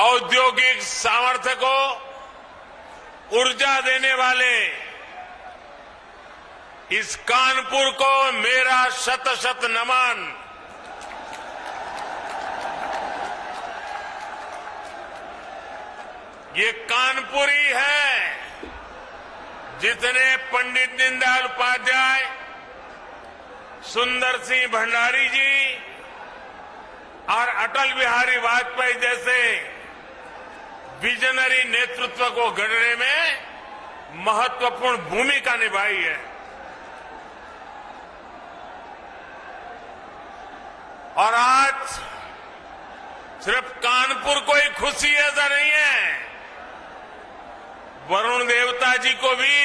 औद्योगिक सामर्थ्य को ऊर्जा देने वाले इस कानपुर को मेरा शत शत नमन। ये कानपुर ही है जिसने पंडित दीनदयाल उपाध्याय, सुंदर सिंह भंडारी जी और अटल बिहारी वाजपेयी जैसे विजनरी नेतृत्व को गढ़ने में महत्वपूर्ण भूमिका निभाई है। और आज सिर्फ कानपुर को ही खुशी ऐसा नहीं है, वरुण देवता जी को भी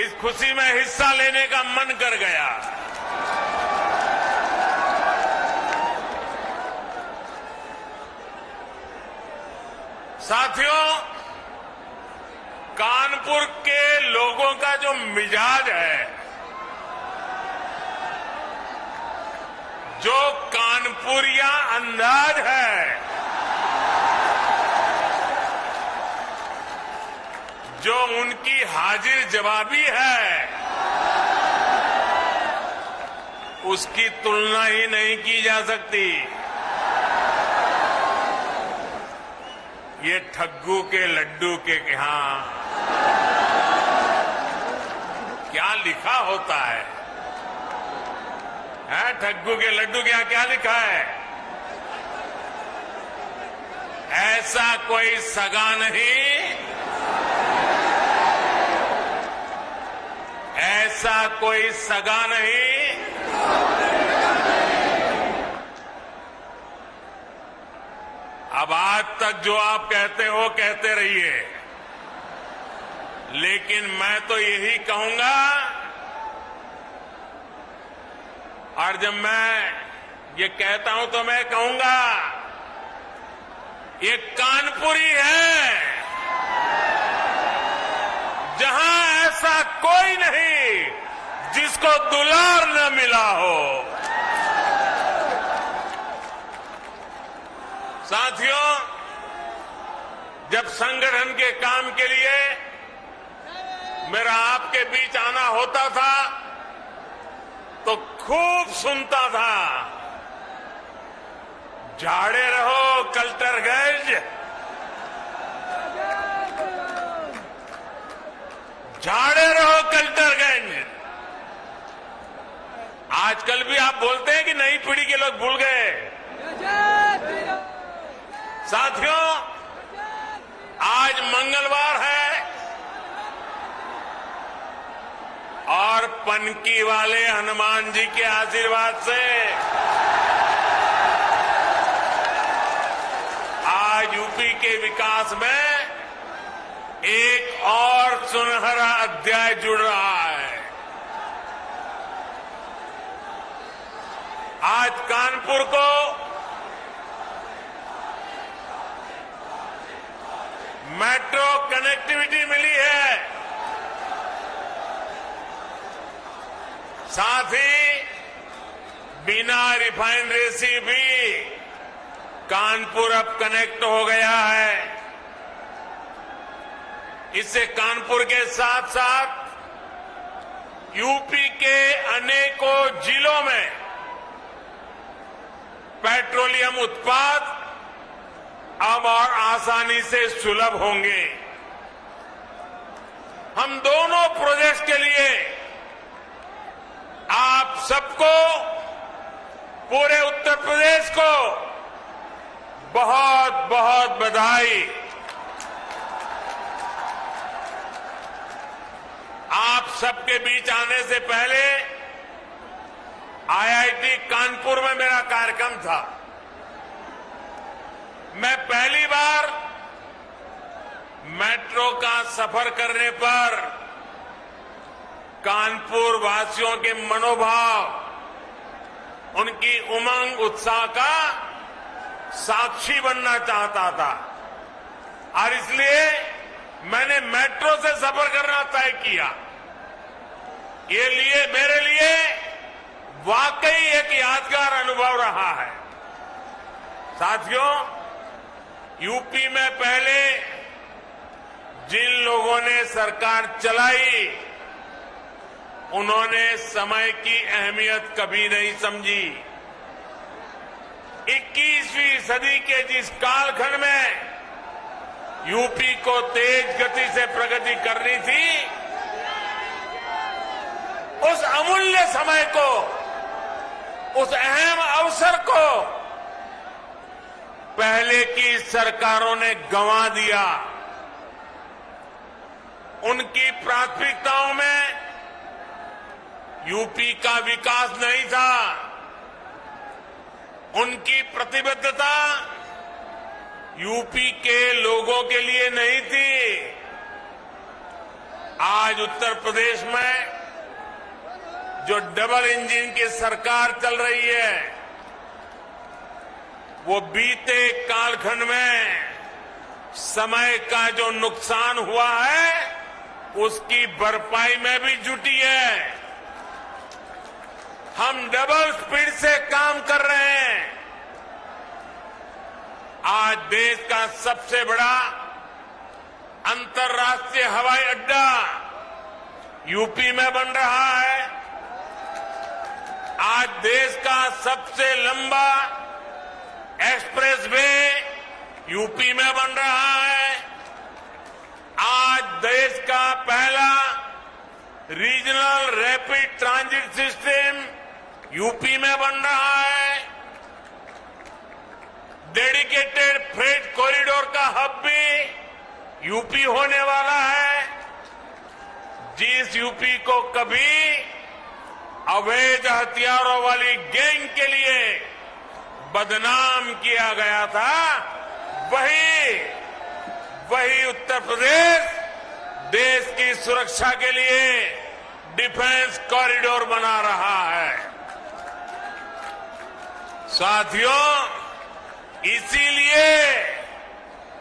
इस खुशी में हिस्सा लेने का मन कर गया। साथियों, कानपुर के लोगों का जो मिजाज है, जो कानपुरिया अंदाज है, जो उनकी हाजिर जवाबी है, उसकी तुलना ही नहीं की जा सकती। ये ठग्गू के लड्डू के यहां क्या लिखा होता है? ठग्गू के लड्डू के यहां क्या लिखा है? ऐसा कोई सगा नहीं, ऐसा कोई सगा नहीं। अब आज तक जो आप कहते हो कहते रहिए, लेकिन मैं तो यही कहूंगा, और जब मैं ये कहता हूं तो मैं कहूंगा ये कानपुरी है जहां ऐसा कोई नहीं जिसको दुलार न मिला हो। साथियों, जब संगठन के काम के लिए मेरा आपके बीच आना होता था तो खूब सुनता था, झाड़े रहो कल्टरगंज, झाड़े रहो कल्टरगंज। आजकल भी आप बोलते हैं कि नई पीढ़ी के लोग भूल गए। साथियों, आज मंगलवार है और पनकी वाले हनुमान जी के आशीर्वाद से आज यूपी के विकास में एक और सुनहरा अध्याय जुड़ रहा है। आज कानपुर को मेट्रो कनेक्टिविटी मिली है, साथ ही बिना रिफाइनरी से भी कानपुर अब कनेक्ट हो गया है। इससे कानपुर के साथ साथ यूपी के अनेकों जिलों में पेट्रोलियम उत्पाद अब और आसानी से सुलभ होंगे। हम दोनों प्रोजेक्ट के लिए आप सबको, पूरे उत्तर प्रदेश को बहुत बहुत बधाई। आप सबके बीच आने से पहले आईआईटी कानपुर में मेरा कार्यक्रम था। मैं पहली बार मेट्रो का सफर करने पर कानपुर वासियों के मनोभाव, उनकी उमंग उत्साह का साक्षी बनना चाहता था और इसलिए मैंने मेट्रो से सफर करना तय किया। ये मेरे लिए वाकई एक यादगार अनुभव रहा है। साथियों, यूपी में पहले जिन लोगों ने सरकार चलाई, उन्होंने समय की अहमियत कभी नहीं समझी। 21वीं सदी के जिस कालखंड में यूपी को तेज गति से प्रगति करनी थी, उस अमूल्य समय को, उस अहम अवसर को पहले की सरकारों ने गंवा दिया। उनकी प्राथमिकताओं में यूपी का विकास नहीं था। उनकी प्रतिबद्धता यूपी के लोगों के लिए नहीं थी। आज उत्तर प्रदेश में जो डबल इंजन की सरकार चल रही है, वो बीते कालखंड में समय का जो नुकसान हुआ है, उसकी भरपाई में भी जुटी है। हम डबल स्पीड से काम कर रहे हैं। आज देश का सबसे बड़ा अंतर्राष्ट्रीय हवाई अड्डा यूपी में बन रहा है। आज देश का सबसे लंबा एक्सप्रेसवे यूपी में बन रहा है। आज देश का पहला regional rapid transit system UP में बन रहा है। डेडिकेटेड फ्रेट कॉरिडोर का हब भी यूपी होने वाला है। जिस यूपी को कभी अवैध हथियारों वाली गैंग के लिए बदनाम किया गया था, वही उत्तर प्रदेश देश की सुरक्षा के लिए डिफेंस कॉरिडोर बना रहा है। साथियों,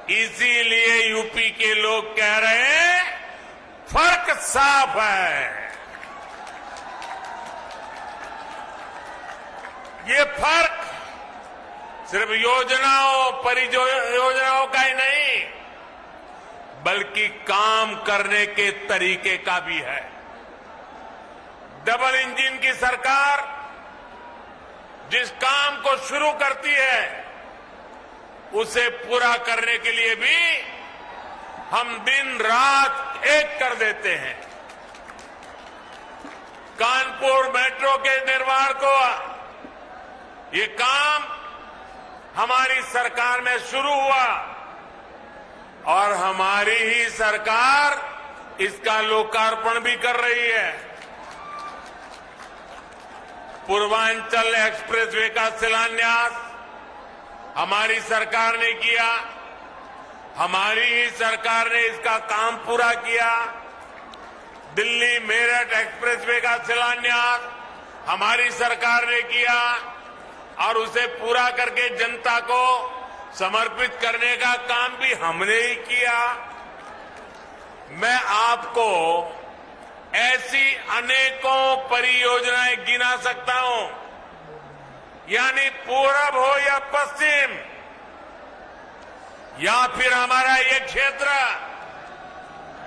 इसीलिए यूपी के लोग कह रहे हैं, फर्क साफ है। ये फर्क सिर्फ योजनाओं, परियोजनाओं का ही नहीं, बल्कि काम करने के तरीके का भी है। डबल इंजन की सरकार जिस काम को शुरू करती है, उसे पूरा करने के लिए भी हम दिन रात एक कर देते हैं। कानपुर मेट्रो के निर्माण को, ये काम हमारी सरकार में शुरू हुआ और हमारी ही सरकार इसका लोकार्पण भी कर रही है। पूर्वांचल एक्सप्रेसवे का शिलान्यास हमारी सरकार ने किया। हमारी ही सरकार ने इसका काम पूरा किया। दिल्ली मेरठ एक्सप्रेसवे का शिलान्यास हमारी सरकार ने किया और उसे पूरा करके जनता को समर्पित करने का काम भी हमने ही किया। मैं आपको ऐसी अनेकों परियोजनाएं गिना सकता हूं, यानी पूरब हो या पश्चिम या फिर हमारा ये क्षेत्र,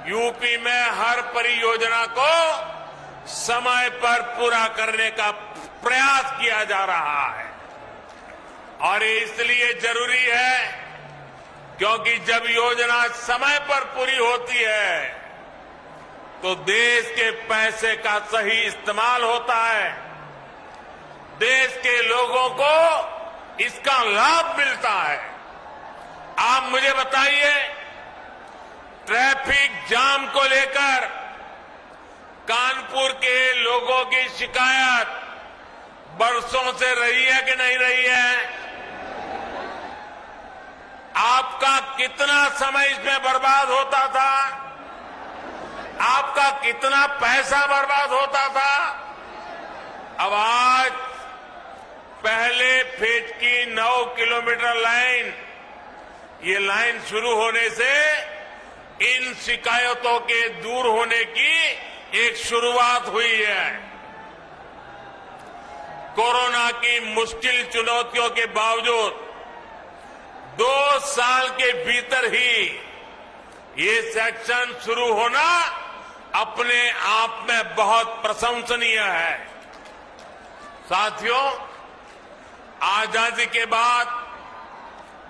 यूपी में हर परियोजना को समय पर पूरा करने का प्रयास किया जा रहा है। और ये इसलिए जरूरी है क्योंकि जब योजना समय पर पूरी होती है तो देश के पैसे का सही इस्तेमाल होता है, देश के लोगों को इसका लाभ मिलता है। आप मुझे बताइए, ट्रैफिक जाम को लेकर कानपुर के लोगों की शिकायत बरसों से रही है कि नहीं रही है? आपका कितना समय इसमें बर्बाद होता था? आपका कितना पैसा बर्बाद होता था? अब आज पहले फेज की 9 किलोमीटर लाइन, ये लाइन शुरू होने से इन शिकायतों के दूर होने की एक शुरुआत हुई है। कोरोना की मुश्किल चुनौतियों के बावजूद 2 साल के भीतर ही ये सेक्शन शुरू होना अपने आप में बहुत प्रशंसनीय है। साथियों, आजादी के बाद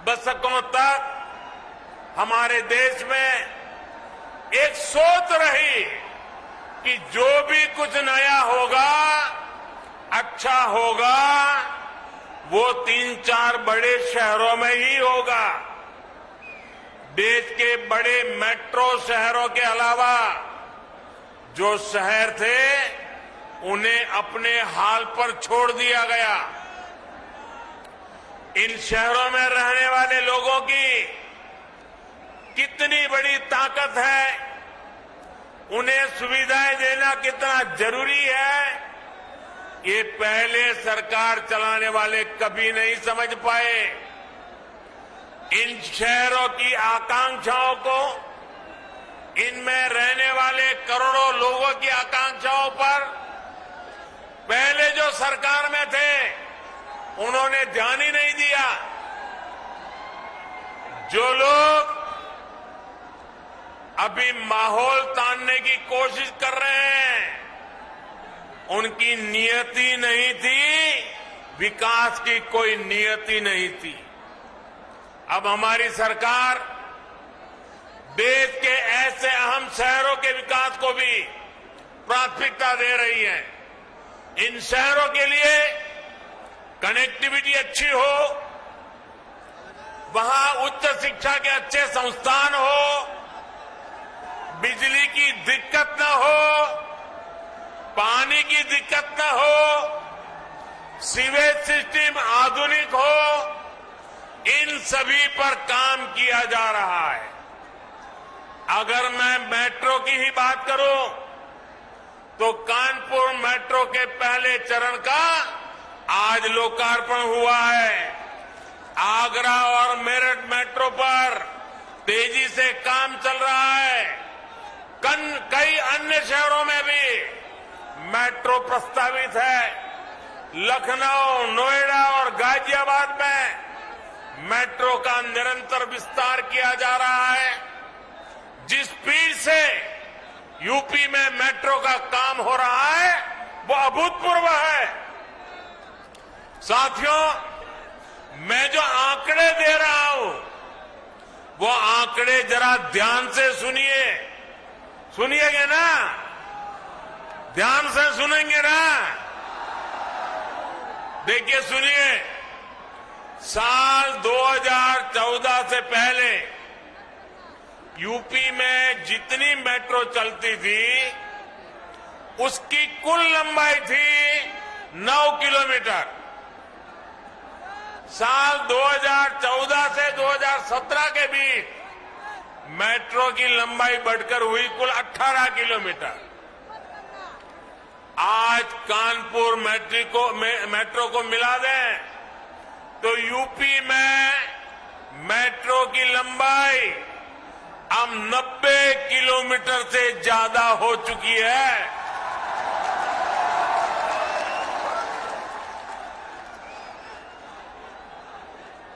दशकों तक हमारे देश में एक सोच रही कि जो भी कुछ नया होगा, अच्छा होगा, वो 3-4 बड़े शहरों में ही होगा। देश के बड़े मेट्रो शहरों के अलावा जो शहर थे उन्हें अपने हाल पर छोड़ दिया गया। इन शहरों में रहने वाले लोगों की कितनी बड़ी ताकत है, उन्हें सुविधाएं देना कितना जरूरी है, ये पहले सरकार चलाने वाले कभी नहीं समझ पाए। इन शहरों की आकांक्षाओं को, इनमें रहने वाले करोड़ों लोगों की आकांक्षाओं पर पहले जो सरकार में थे उन्होंने ध्यान ही नहीं दिया। जो लोग अभी माहौल तानने की कोशिश कर रहे हैं, उनकी नियति नहीं थी, विकास की कोई नियति नहीं थी। अब हमारी सरकार देश के ऐसे अहम शहरों के विकास को भी प्राथमिकता दे रही है। इन शहरों के लिए कनेक्टिविटी अच्छी हो, वहां उच्च शिक्षा के अच्छे संस्थान हो, बिजली की दिक्कत न हो, पानी की दिक्कत न हो, सीवेज सिस्टम आधुनिक हो, इन सभी पर काम किया जा रहा है। अगर मैं मेट्रो की ही बात करूं तो कानपुर मेट्रो के पहले चरण का आज लोकार्पण हुआ है। आगरा और मेरठ मेट्रो पर तेजी से काम चल रहा है। कई अन्य शहरों में भी मेट्रो प्रस्तावित है। लखनऊ, नोएडा और गाजियाबाद में मेट्रो का निरंतर विस्तार किया जा रहा है। जिस स्पीड से यूपी में मेट्रो का काम हो रहा है वो अभूतपूर्व है। साथियों, मैं जो आंकड़े दे रहा हूं वो आंकड़े जरा ध्यान से सुनिए। सुनिएगा ना? ध्यान से सुनेंगे ना? देखिए, सुनिए। साल 2014 से पहले यूपी में जितनी मेट्रो चलती थी उसकी कुल लंबाई थी 9 किलोमीटर। साल 2014 से 2017 के बीच मेट्रो की लंबाई बढ़कर हुई कुल 18 किलोमीटर। आज कानपुर मेट्रो को मिला दें तो यूपी में मेट्रो की लंबाई अब 90 किलोमीटर से ज्यादा हो चुकी है।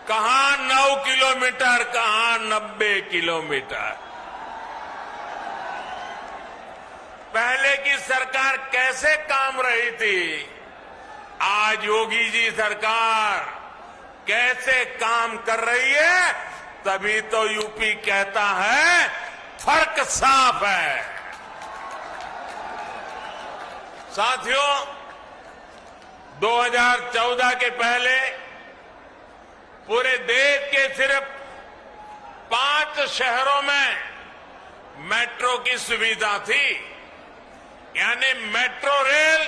कहां 9 किलोमीटर, कहां 90 किलोमीटर। पहले की सरकार कैसे काम रही थी, आज योगी जी सरकार कैसे काम कर रही है, तभी तो यूपी कहता है फर्क साफ है। साथियों, 2014 के पहले पूरे देश के सिर्फ 5 शहरों में मेट्रो की सुविधा थी। यानी मेट्रो रेल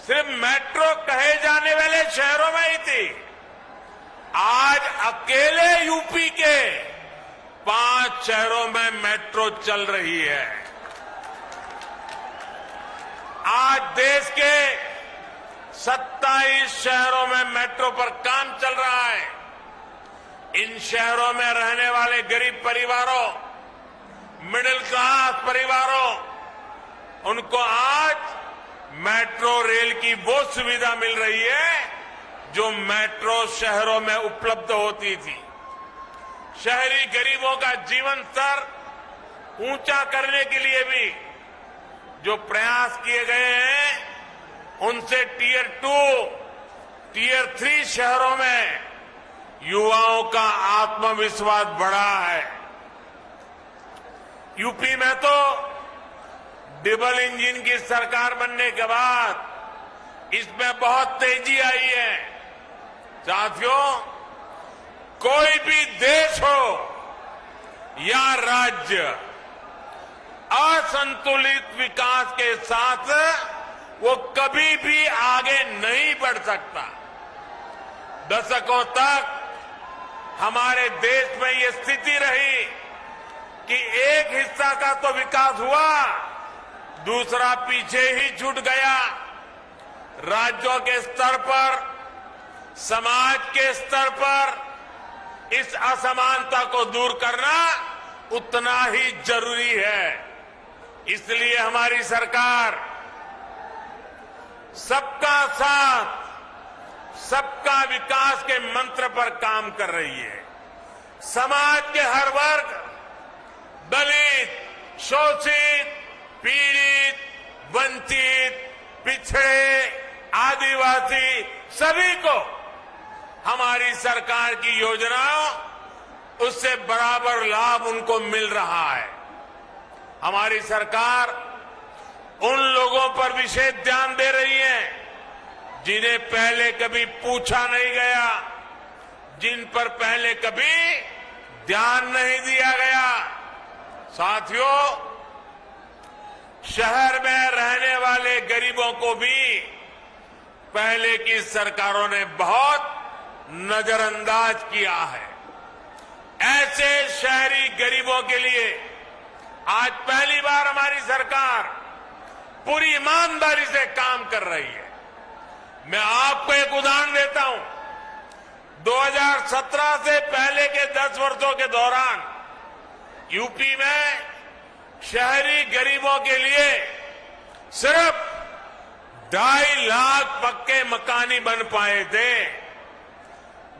सिर्फ मेट्रो कहे जाने वाले शहरों में ही थी। आज अकेले यूपी के 5 शहरों में मेट्रो चल रही है। आज देश के 27 शहरों में मेट्रो पर काम चल रहा है। इन शहरों में रहने वाले गरीब परिवारों, मिडिल क्लास परिवारों, उनको आज मेट्रो रेल की वो सुविधा मिल रही है जो मेट्रो शहरों में उपलब्ध होती थी। शहरी गरीबों का जीवन स्तर ऊंचा करने के लिए भी जो प्रयास किए गए हैं, उनसे टियर 2, टियर 3 शहरों में युवाओं का आत्मविश्वास बढ़ा है। यूपी में तो डबल इंजन की सरकार बनने के बाद इसमें बहुत तेजी आई है। साथियों, कोई भी देश हो या राज्य असंतुलित विकास के साथ वो कभी भी आगे नहीं बढ़ सकता। दशकों तक हमारे देश में ये स्थिति रही कि एक हिस्सा का तो विकास हुआ, दूसरा पीछे ही छूट गया। राज्यों के स्तर पर, समाज के स्तर पर इस असमानता को दूर करना उतना ही जरूरी है। इसलिए हमारी सरकार सबका साथ, सबका विकास के मंत्र पर काम कर रही है। समाज के हर वर्ग, दलित, शोषित, पीड़ित, वंचित, पिछड़े, आदिवासी सभी को हमारी सरकार की योजनाओं उससे बराबर लाभ उनको मिल रहा है। हमारी सरकार उन लोगों पर विशेष ध्यान दे रही है जिन्हें पहले कभी पूछा नहीं गया, जिन पर पहले कभी ध्यान नहीं दिया गया। साथियों, शहर में रहने वाले गरीबों को भी पहले की सरकारों ने बहुत नजरअंदाज किया है। ऐसे शहरी गरीबों के लिए आज पहली बार हमारी सरकार पूरी ईमानदारी से काम कर रही है। मैं आपको एक उदाहरण देता हूं। 2017 से पहले के 10 वर्षों के दौरान यूपी में शहरी गरीबों के लिए सिर्फ 2.5 लाख पक्के मकान ही बन पाए थे।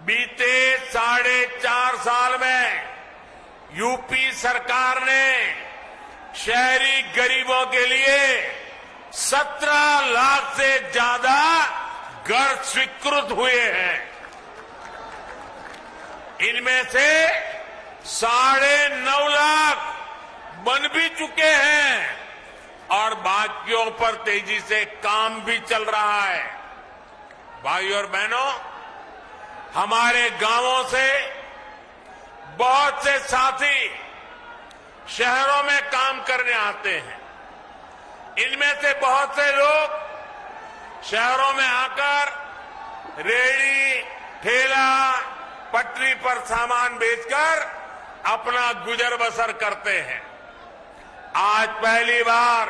बीते 4.5 साल में यूपी सरकार ने शहरी गरीबों के लिए 17 लाख से ज्यादा घर स्वीकृत हुए हैं। इनमें से 9.5 लाख बन भी चुके हैं और बाकियों पर तेजी से काम भी चल रहा है। भाइयों और बहनों, हमारे गांवों से बहुत से साथी शहरों में काम करने आते हैं। इनमें से बहुत से लोग शहरों में आकर रेहड़ी, ठेला, पटरी पर सामान बेचकर अपना गुजर बसर करते हैं। आज पहली बार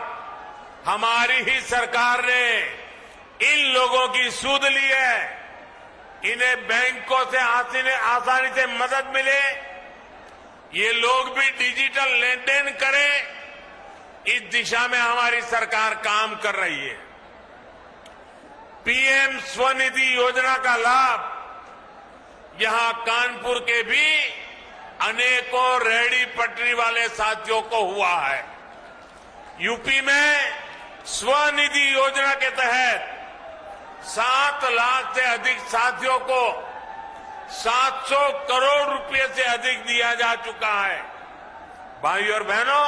हमारी ही सरकार ने इन लोगों की सूद ली है। इन्हें बैंकों से आसानी से मदद मिले, ये लोग भी डिजिटल लेन देन करें, इस दिशा में हमारी सरकार काम कर रही है। पीएम स्वनिधि योजना का लाभ यहां कानपुर के भी अनेकों रेहड़ी पटरी वाले साथियों को हुआ है। यूपी में स्वनिधि योजना के तहत 7 लाख से अधिक साथियों को 700 करोड़ रुपए से अधिक दिया जा चुका है। भाइयों और बहनों,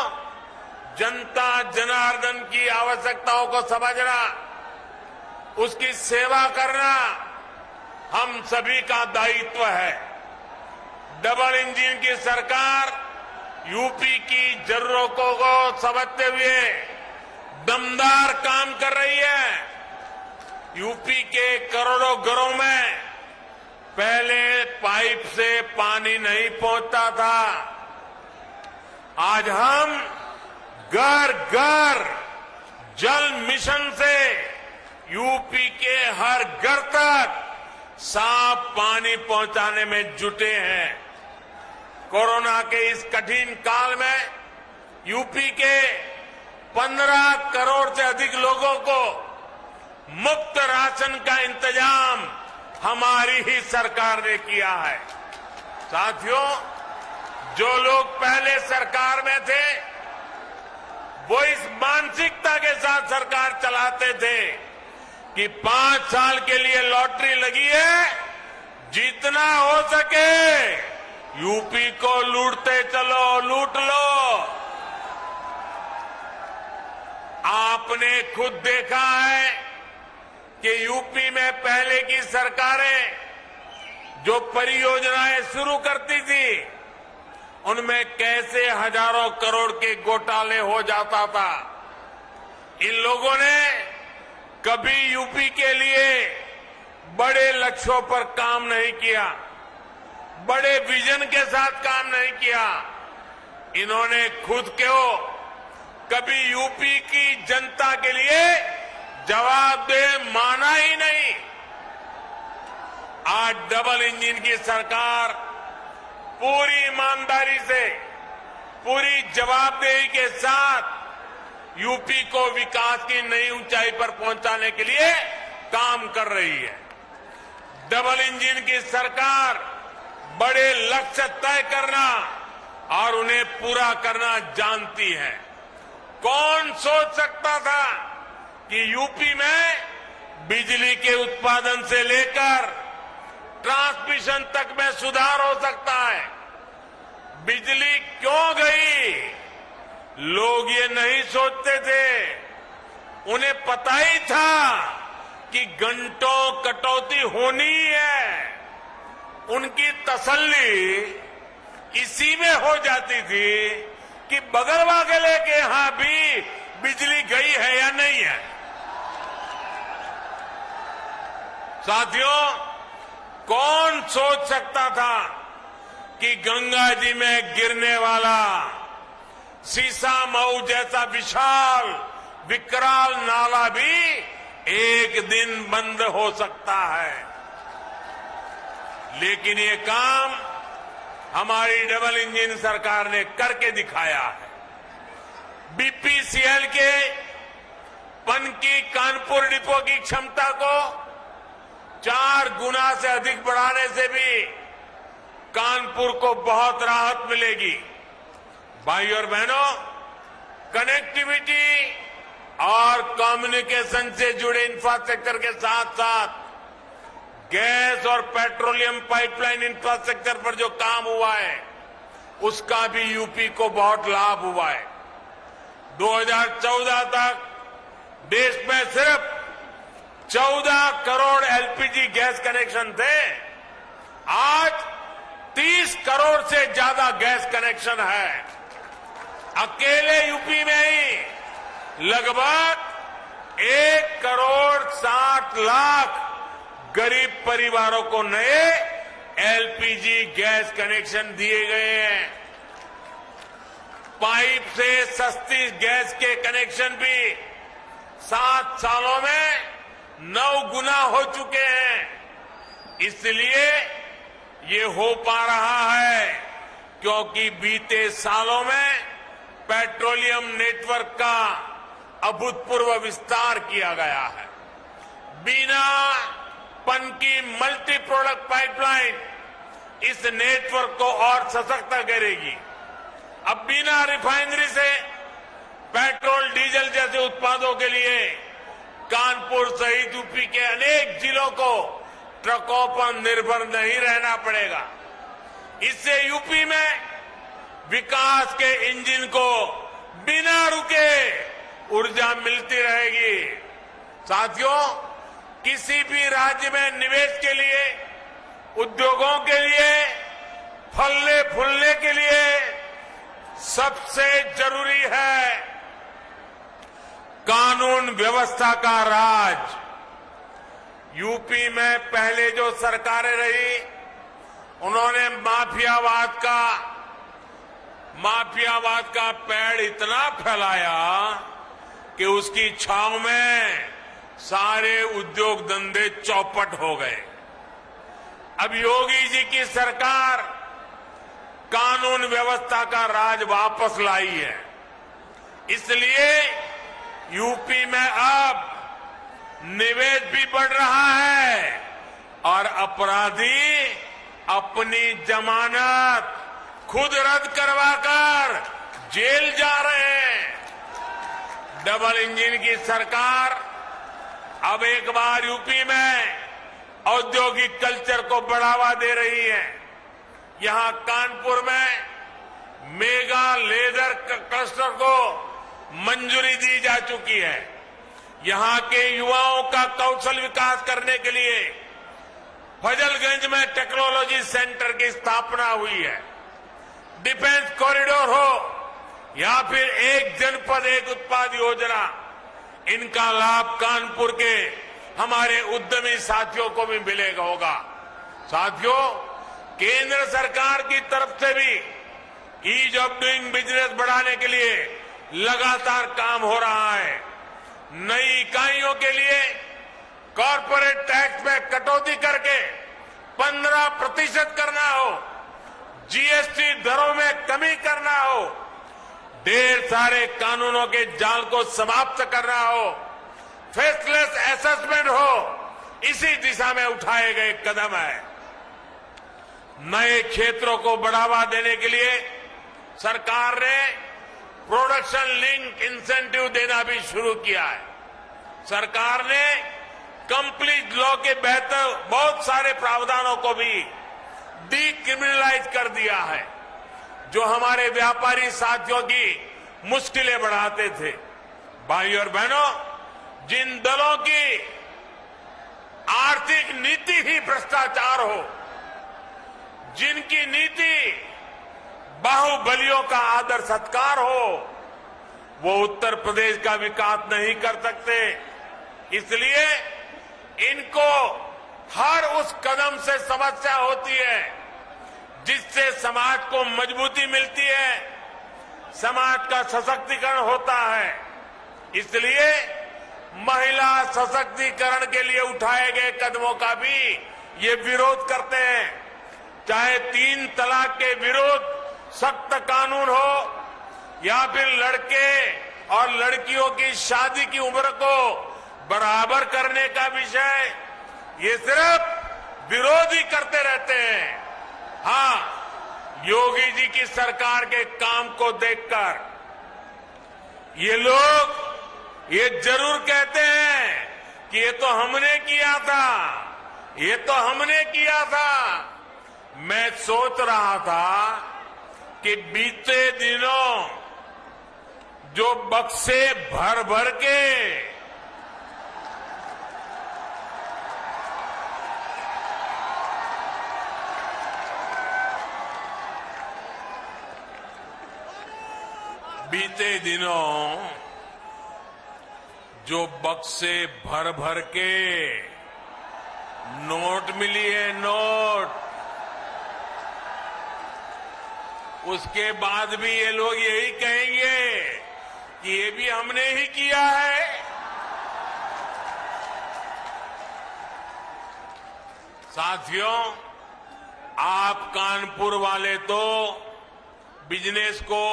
जनता जनार्दन की आवश्यकताओं को समझना, उसकी सेवा करना हम सभी का दायित्व है। डबल इंजन की सरकार यूपी की जरूरतों को समझते हुए दमदार काम कर रही है। यूपी के करोड़ों घरों में पहले पाइप से पानी नहीं पहुंचता था। आज हम घर घर जल मिशन से यूपी के हर घर तक साफ पानी पहुंचाने में जुटे हैं। कोरोना के इस कठिन काल में यूपी के 15 करोड़ से अधिक लोगों को मुफ्त राशन का इंतजाम हमारी ही सरकार ने किया है। साथियों, जो लोग पहले सरकार में थे वो इस मानसिकता के साथ सरकार चलाते थे कि 5 साल के लिए लॉटरी लगी है, जितना हो सके यूपी को लूटते चलो, लूट लो। आपने खुद देखा है कि यूपी में पहले की सरकारें जो परियोजनाएं शुरू करती थी उनमें कैसे हजारों करोड़ के घोटाले हो जाता था। इन लोगों ने कभी यूपी के लिए बड़े लक्ष्यों पर काम नहीं किया, बड़े विजन के साथ काम नहीं किया। इन्होंने खुद को कभी यूपी की जनता के लिए जवाबदेह माना ही नहीं। आज डबल इंजन की सरकार पूरी ईमानदारी से, पूरी जवाबदेही के साथ यूपी को विकास की नई ऊंचाई पर पहुंचाने के लिए काम कर रही है। डबल इंजन की सरकार बड़े लक्ष्य तय करना और उन्हें पूरा करना जानती है। कौन सोच सकता था कि यूपी में बिजली के उत्पादन से लेकर ट्रांसमिशन तक में सुधार हो सकता है। बिजली क्यों गई? लोग ये नहीं सोचते थे। उन्हें पता ही था कि घंटों कटौती होनी है। उनकी तसल्ली इसी में हो जाती थी कि बगल वाले के यहां भी बिजली गई है या नहीं है। साथियों, कौन सोच सकता था कि गंगा जी में गिरने वाला सीसामऊ जैसा विशाल विकराल नाला भी एक दिन बंद हो सकता है। लेकिन ये काम हमारी डबल इंजन सरकार ने करके दिखाया है। बीपीसीएल के पनकी कानपुर डिपो की क्षमता को 4 गुना से अधिक बढ़ाने से भी कानपुर को बहुत राहत मिलेगी। भाइयों और बहनों, कनेक्टिविटी और कम्युनिकेशन से जुड़े इंफ्रास्ट्रक्चर के साथ साथ गैस और पेट्रोलियम पाइपलाइन इंफ्रास्ट्रक्चर पर जो काम हुआ है उसका भी यूपी को बहुत लाभ हुआ है। 2014 तक देश में सिर्फ 14 करोड़ एलपीजी गैस कनेक्शन थे। आज 30 करोड़ से ज्यादा गैस कनेक्शन है। अकेले यूपी में ही लगभग 1 करोड़ 60 लाख गरीब परिवारों को नए एलपीजी गैस कनेक्शन दिए गए हैं। पाइप से सस्ती गैस के कनेक्शन भी 7 सालों में 9 गुना हो चुके हैं। इसलिए ये हो पा रहा है क्योंकि बीते सालों में पेट्रोलियम नेटवर्क का अभूतपूर्व विस्तार किया गया है। बिना पनकी मल्टी प्रोडक्ट पाइपलाइन इस नेटवर्क को और सशक्त करेगी। अब बिना रिफाइनरी से पेट्रोल डीजल जैसे उत्पादों के लिए कानपुर सहित यूपी के अनेक जिलों को ट्रकों पर निर्भर नहीं रहना पड़ेगा। इससे यूपी में विकास के इंजन को बिना रुके ऊर्जा मिलती रहेगी। साथियों, किसी भी राज्य में निवेश के लिए, उद्योगों के लिए, फलने फूलने के लिए सबसे जरूरी है कानून व्यवस्था का राज। यूपी में पहले जो सरकारें रही उन्होंने माफियावाद का पेड़ इतना फैलाया कि उसकी छांव में सारे उद्योग धंधे चौपट हो गए। अब योगी जी की सरकार कानून व्यवस्था का राज वापस लाई है। इसलिए यूपी में अब निवेश भी बढ़ रहा है और अपराधी अपनी जमानत खुद रद्द करवाकर जेल जा रहे हैं। डबल इंजन की सरकार अब एक बार यूपी में औद्योगिक कल्चर को बढ़ावा दे रही है। यहां कानपुर में मेगा लेदर क्लस्टर को मंजूरी दी जा चुकी है। यहां के युवाओं का कौशल विकास करने के लिए फजलगंज में टेक्नोलॉजी सेंटर की स्थापना हुई है। डिफेंस कॉरिडोर हो या फिर एक जनपद एक उत्पाद योजना, इनका लाभ कानपुर के हमारे उद्यमी साथियों को भी मिलेगा होगा। साथियों, केंद्र सरकार की तरफ से भी ईज ऑफ डूइंग बिजनेस बढ़ाने के लिए लगातार काम हो रहा है। नई इकाइयों के लिए कॉरपोरेट टैक्स में कटौती करके 15% करना हो, जीएसटी दरों में कमी करना हो, ढेर सारे कानूनों के जाल को समाप्त करना हो, फेसलेस असेसमेंट हो, इसी दिशा में उठाए गए कदम है। नए क्षेत्रों को बढ़ावा देने के लिए सरकार ने प्रोडक्शन लिंक इंसेंटिव देना भी शुरू किया है। सरकार ने कंप्लीट लॉ के बेहतर बहुत सारे प्रावधानों को भी डीक्रिमिनलाइज कर दिया है, जो हमारे व्यापारी साथियों की मुश्किलें बढ़ाते थे। भाई और बहनों, जिन दलों की आर्थिक नीति ही भ्रष्टाचार हो, जिनकी नीति बाहुबलियों का आदर सत्कार हो, वो उत्तर प्रदेश का विकास नहीं कर सकते। इसलिए इनको हर उस कदम से समस्या होती है जिससे समाज को मजबूती मिलती है, समाज का सशक्तिकरण होता है। इसलिए महिला सशक्तिकरण के लिए उठाए गए कदमों का भी ये विरोध करते हैं। चाहे 3 तलाक के विरुद्ध सख्त कानून हो या फिर लड़के और लड़कियों की शादी की उम्र को बराबर करने का विषय, ये सिर्फ विरोधी करते रहते हैं। हाँ, योगी जी की सरकार के काम को देखकर ये लोग ये जरूर कहते हैं कि ये तो हमने किया था, ये तो हमने किया था। मैं सोच रहा था कि बीते दिनों जो बक्से भर भर के भर भर के नोट मिली है, नोट, उसके बाद भी ये लोग यही कहेंगे कि ये भी हमने ही किया है। साथियों, आप कानपुर वाले तो बिजनेस को,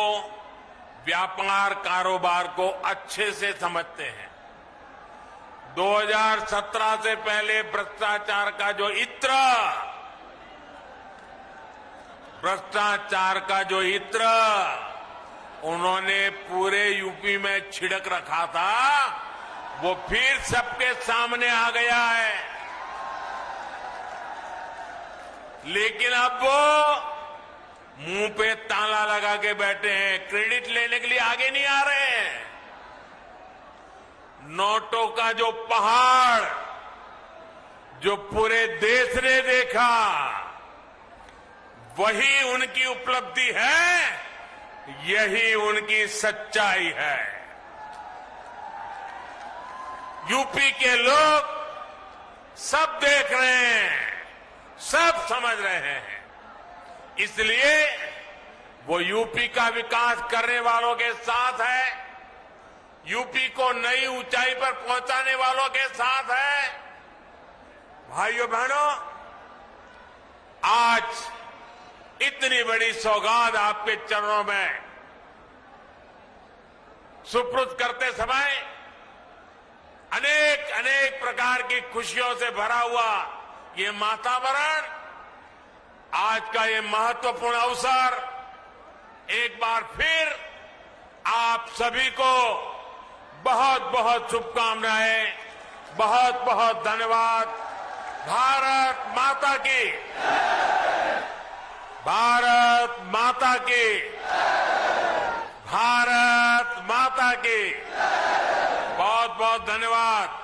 व्यापार कारोबार को अच्छे से समझते हैं। 2017 से पहले भ्रष्टाचार का जो इत्र उन्होंने पूरे यूपी में छिड़क रखा था, वो फिर सबके सामने आ गया है। लेकिन अब वो मुंह पे ताला लगा के बैठे हैं, क्रेडिट लेने के लिए आगे नहीं आ रहे हैं। नोटों का जो पहाड़ जो पूरे देश ने देखा, वही उनकी उपलब्धि है, यही उनकी सच्चाई है। यूपी के लोग सब देख रहे हैं, सब समझ रहे हैं। इसलिए वो यूपी का विकास करने वालों के साथ है, यूपी को नई ऊंचाई पर पहुंचाने वालों के साथ है। भाइयों बहनों, आज इतनी बड़ी सौगात आपके चरणों में सुपुर्द करते समय अनेक अनेक प्रकार की खुशियों से भरा हुआ ये वातावरण, आज का ये महत्वपूर्ण अवसर बार फिर आप सभी को बहुत बहुत शुभकामनाएं, बहुत बहुत धन्यवाद। भारत माता की, भारत माता की, भारत माता की। बहुत बहुत धन्यवाद।